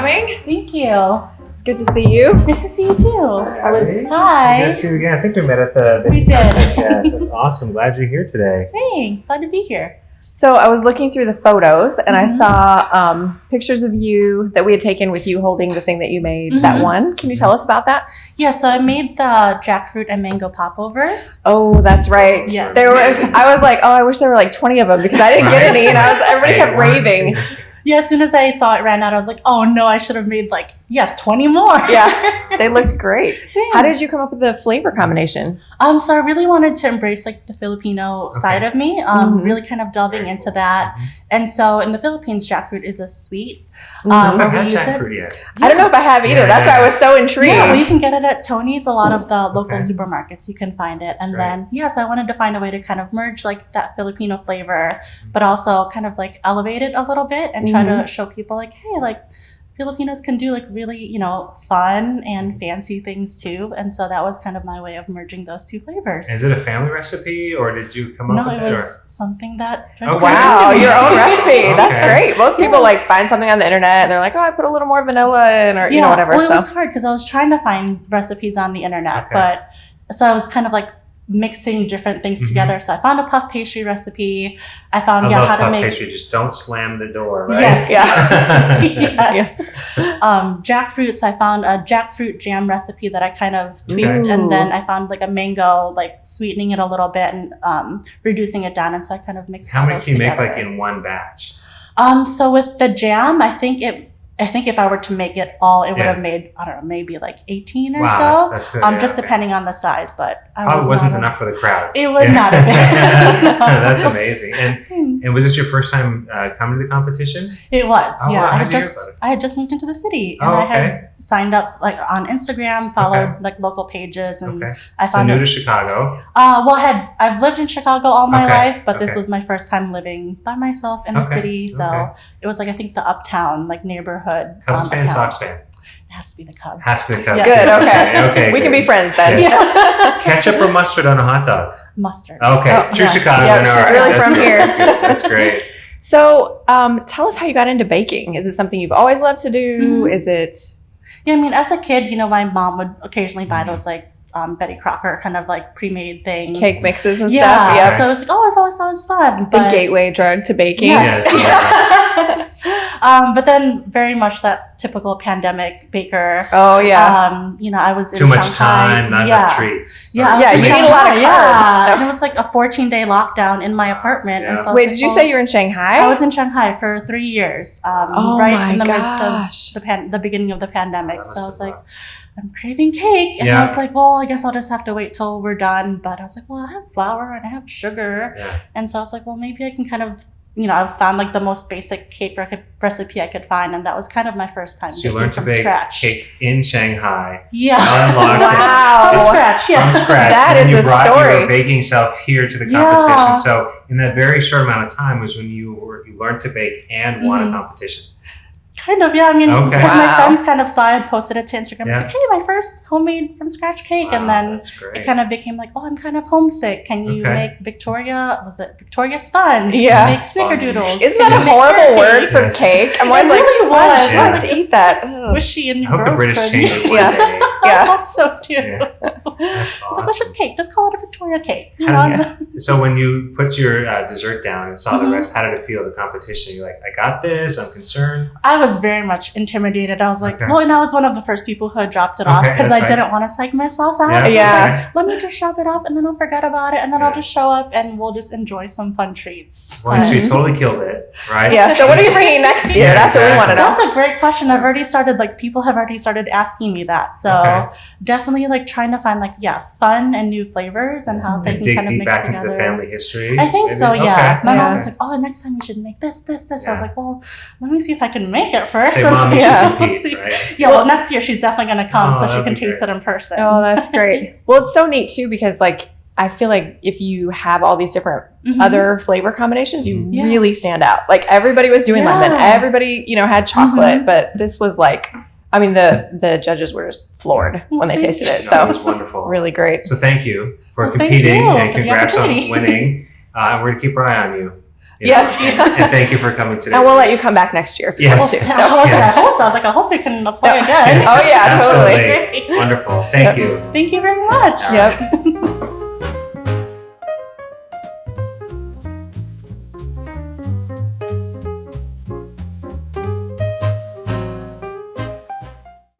coming. Thank you. It's good to see you. Nice to see you too. Hi. Good to see you again. I think we met at the We did. Yes, that's awesome. Glad you're here today. Thanks. Glad to be here. So I was looking through the photos and I saw pictures of you that we had taken with you holding the thing that you made, that one. Can you tell us about that? Yeah, so I made the jackfruit and mango popovers. Oh, that's right. Yes. I was like, oh, I wish there were like 20 of them because I didn't get any and everybody kept raving. Yeah, as soon as I saw it ran out, I was like, oh no, I should have made 20 more. Yeah, they looked great. Thanks. How did you come up with the flavor combination? So I really wanted to embrace the Filipino side of me, really kind of delving into that. And so in the Philippines, jackfruit is a sweet. I haven't had jackfruit yet. I don't know if I have either. That's why I was so intrigued. Yeah, well, you can get it at Tony's, a lot of the local supermarkets. You can find it. And then, so I wanted to find a way to kind of merge that Filipino flavor, but also kind of elevate it a little bit and try to show people hey, Filipinos can do really, fun and fancy things too. And so that was kind of my way of merging those two flavors. Is it a family recipe or did you come up with it? No, it was something that... Wow, your own recipe. That's great. Most people find something on the internet and they're like, oh, I put a little more vanilla in or whatever. Well, it was hard because I was trying to find recipes on the internet, but so I was kind of mixing different things together. So I found a puff pastry recipe. I found how to make pastry. Just don't slam the door, right? Yes. Yes. Jackfruit. So I found a jackfruit jam recipe that I kind of tweaked, and then I found a mango, sweetening it a little bit and reducing it down. And so I kind of mixed. How many those can you together. make in one batch? So with the jam, I think if I were to make it all, it would have made, I don't know, maybe 18 or so. That's good. Just depending on the size, but it wasn't enough for the crowd. It would not have been. That's amazing. And was this your first time coming to the competition? It was. Oh, yeah. wow. How'd you hear about it? I had just moved into the city and I had signed up on Instagram, followed local pages, and I found new to Chicago. I've lived in Chicago all my life, but this was my first time living by myself in the city. So it was I think the uptown neighborhood. Cubs fan, Sox fan? It has to be the Cubs. Has to be the Cubs. Yeah. Good. Okay. We can be friends then. Yes. Ketchup or mustard on a hot dog? Mustard. Okay. True Chicago. Yeah, she's really from here. That's great. So, tell us how you got into baking. Is it something you've always loved to do? Is it? Yeah, I mean, as a kid, my mom would occasionally buy those Betty Crocker kind of pre-made things, cake mixes and stuff. Yeah, so it's it's always fun. The gateway drug to baking. Yes. But then very much that typical pandemic baker. Oh yeah. I was in too much Shanghai. time, not enough treats. Yeah, you need a lot of carbs. Yeah, and it was a 14-day lockdown in my apartment. And so wait, did you say you were in Shanghai? I was in Shanghai for 3 years. Right in the midst of the beginning of the pandemic. So I was I'm craving cake. And I was well, I guess I'll just have to wait till we're done. But I was I have flour and I have sugar. Yeah. And so I was well, maybe I can kind of, I found the most basic cake recipe I could find. And that was kind of my first time so you learned to bake cake in Shanghai. Yeah. Wow. From scratch, yeah. From scratch. That and is you a brought story. your baking self here to the competition. So in that very short amount of time was when you learned to bake and won a competition. Kind of, yeah. I mean, because my friends kind of saw it and posted it to Instagram. It's hey, my first homemade from scratch cake. And then it kind of became I'm kind of homesick. Can you make Victoria sponge? Yeah. Can you make snickerdoodles? Isn't that a horrible word for cake? I'm always really was. I want to eat that. Squishy and I hope the British change it one day. I hope so too. Yeah. That's awesome. It's just cake. Just call it a Victoria cake. So when you put your dessert down and saw the rest, how did it feel, the competition? You're I got this, I'm concerned? I was very much intimidated. I was well, and I was one of the first people who had dropped it off because I didn't want to psych myself out. Yeah. Let me just drop it off and then I'll forget about it and then I'll just show up and we'll just enjoy some fun treats. Well, so you totally killed it, right? Yeah. So what are you bringing next year? That's what we want to know. That's a great question. I've already started, people have already started asking me that. So definitely trying to find fun and new flavors and how they can kind of mix back together. Into the family history. I think so, yeah. My mom was next time you should make this. I was well, let me see if I can make it first. Say, Mom, you should compete, right? Yeah, well, next year she's definitely going to come so she can taste it in person. Oh, that's great. Well, it's so neat too because I feel if you have all these different other flavor combinations, you really stand out. Everybody was doing lemon, everybody had chocolate, but this was the judges were just floored when they tasted it. So it was wonderful, really great. So thank you for competing and congrats on winning. We're gonna keep our eye on you. Yes. And thank you for coming today. And we'll let you come back next year if you want to. I was like, I hope we can apply again. Oh yeah, Absolutely. totally. Wonderful. Thank you. Thank you very much. Yep.